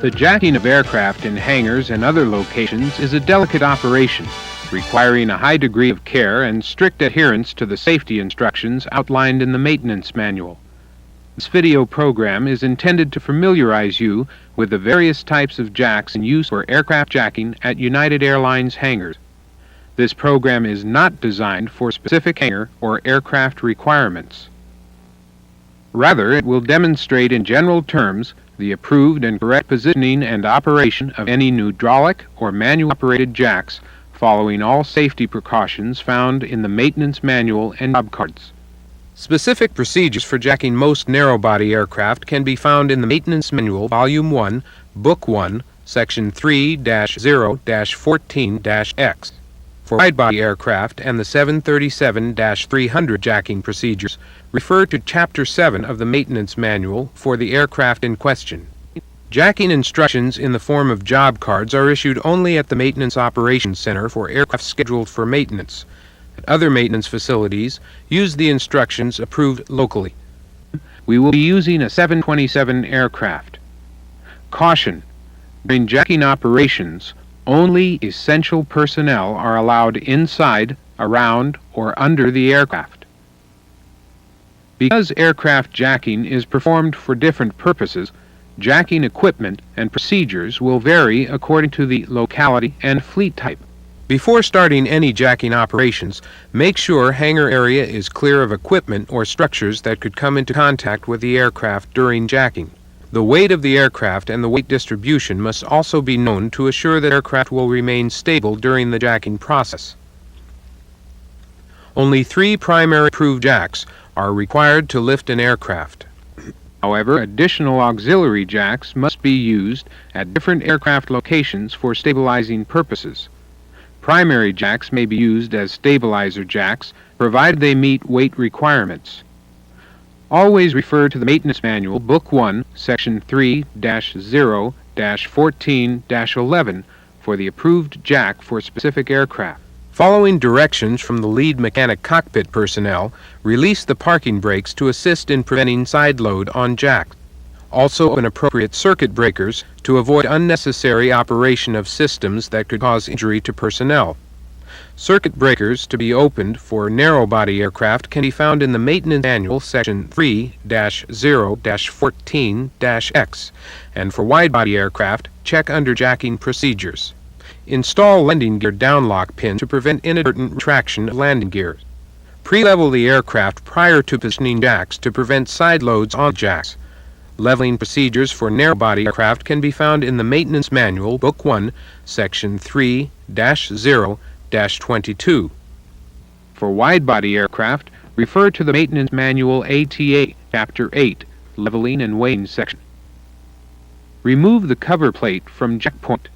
The jacking of aircraft in hangars and other locations is a delicate operation, requiring a high degree of care and strict adherence to the safety instructions outlined in the maintenance manual. This video program is intended to familiarize you with the various types of jacks in use for aircraft jacking at United Airlines hangars. This program is not designed for specific hangar or aircraft requirements. Rather, it will demonstrate in general terms the approved and correct positioning and operation of any hydraulic or manual-operated jacks, following all safety precautions found in the maintenance manual and job cards. Specific procedures for jacking most narrow-body aircraft can be found in the Maintenance Manual, Volume 1, Book 1, Section 3-0-14-X. For wide-body aircraft and the 737-300 jacking procedures, refer to Chapter 7 of the Maintenance Manual for the aircraft in question. Jacking instructions in the form of job cards are issued only at the Maintenance Operations Center for aircraft scheduled for maintenance. At other maintenance facilities, use the instructions approved locally. We will be using a 727 aircraft. Caution: during jacking operations, only essential personnel are allowed inside, around, or under the aircraft. Because aircraft jacking is performed for different purposes, jacking equipment and procedures will vary according to the locality and fleet type. Before starting any jacking operations, make sure hangar area is clear of equipment or structures that could come into contact with the aircraft during jacking. The weight of the aircraft and the weight distribution must also be known to assure that aircraft will remain stable during the jacking process. Only 3 primary approved jacks are required to lift an aircraft. However, additional auxiliary jacks must be used at different aircraft locations for stabilizing purposes. Primary jacks may be used as stabilizer jacks, provided they meet weight requirements. Always refer to the Maintenance Manual, Book 1, Section 3-0-14-11 for the approved jack for specific aircraft. Following directions from the lead mechanic cockpit personnel, release the parking brakes to assist in preventing side load on jacks. Also open appropriate circuit breakers to avoid unnecessary operation of systems that could cause injury to personnel. Circuit breakers to be opened for narrow-body aircraft can be found in the Maintenance Manual, Section 3-0-14-X, and for wide-body aircraft, check under jacking procedures. Install landing gear downlock pin to prevent inadvertent retraction of landing gears. Pre-level the aircraft prior to positioning jacks to prevent side loads on jacks. Leveling procedures for narrow-body aircraft can be found in the Maintenance Manual, Book 1, Section 3-0-22. For wide-body aircraft, refer to the Maintenance Manual ATA, Chapter 8, Leveling and Weighing section. Remove the cover plate from jack point.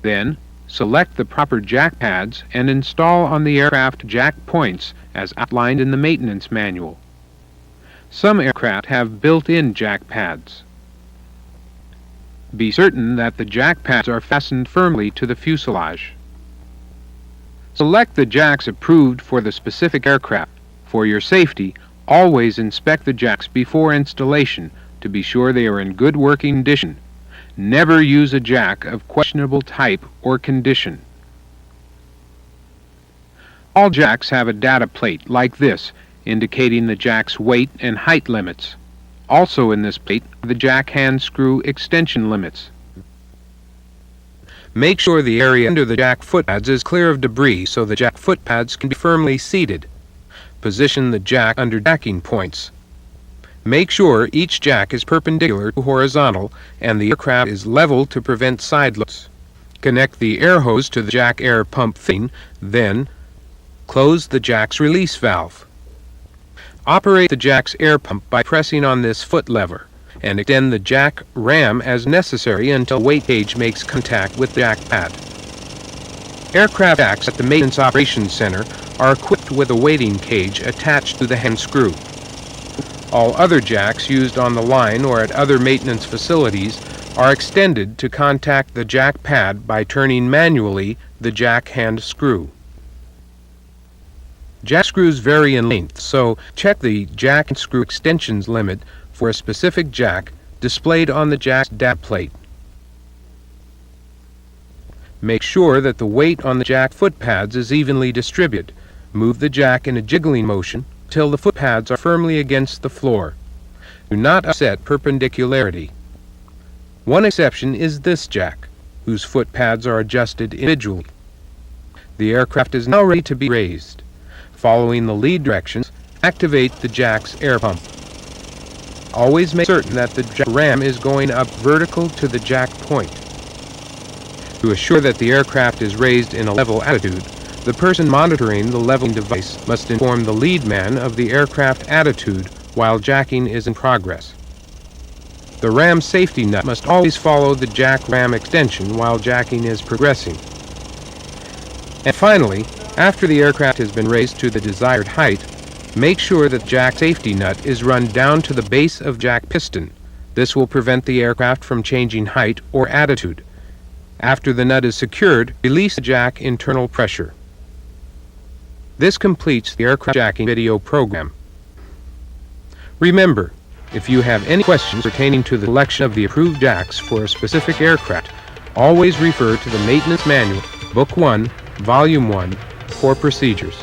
Then, select the proper jack pads and install on the aircraft jack points as outlined in the Maintenance Manual. Some aircraft have built-in jack pads. Be certain that the jack pads are fastened firmly to the fuselage. Select the jacks approved for the specific aircraft. For your safety, always inspect the jacks before installation to be sure they are in good working condition. Never use a jack of questionable type or condition. All jacks have a data plate like this, indicating the jack's weight and height limits. Also in this plate are the jack hand screw extension limits. Make sure the area under the jack footpads is clear of debris so the jack footpads can be firmly seated. Position the jack under jacking points. Make sure each jack is perpendicular to horizontal and the aircraft is level to prevent side loads. Connect the air hose to the jack air pump fitting, then close the jack's release valve. Operate the jack's air pump by pressing on this foot lever, and extend the jack ram as necessary until weight gauge makes contact with the jack pad. Aircraft jacks at the Maintenance Operations Center are equipped with a weighting cage attached to the hand screw. All other jacks used on the line or at other maintenance facilities are extended to contact the jack pad by turning manually the jack hand screw. Jack screws vary in length, so check the jack and screw extensions limit for a specific jack displayed on the jack's data plate. Make sure that the weight on the jack foot pads is evenly distributed. Move the jack in a jiggling motion till the foot pads are firmly against the floor. Do not upset perpendicularity. One exception is this jack, whose foot pads are adjusted individually. The aircraft is now ready to be raised. Following the lead directions, activate the jack's air pump. Always make certain that the ram is going up vertical to the jack point. To assure that the aircraft is raised in a level attitude, the person monitoring the leveling device must inform the lead man of the aircraft attitude while jacking is in progress. The ram safety nut must always follow the jack-ram extension while jacking is progressing. And finally, after the aircraft has been raised to the desired height, make sure that the jack safety nut is run down to the base of jack piston. This will prevent the aircraft from changing height or attitude. After the nut is secured, release the jack internal pressure. This completes the aircraft jacking video program. Remember, if you have any questions pertaining to the selection of the approved jacks for a specific aircraft, always refer to the Maintenance Manual, Book 1, Volume 1, for procedures.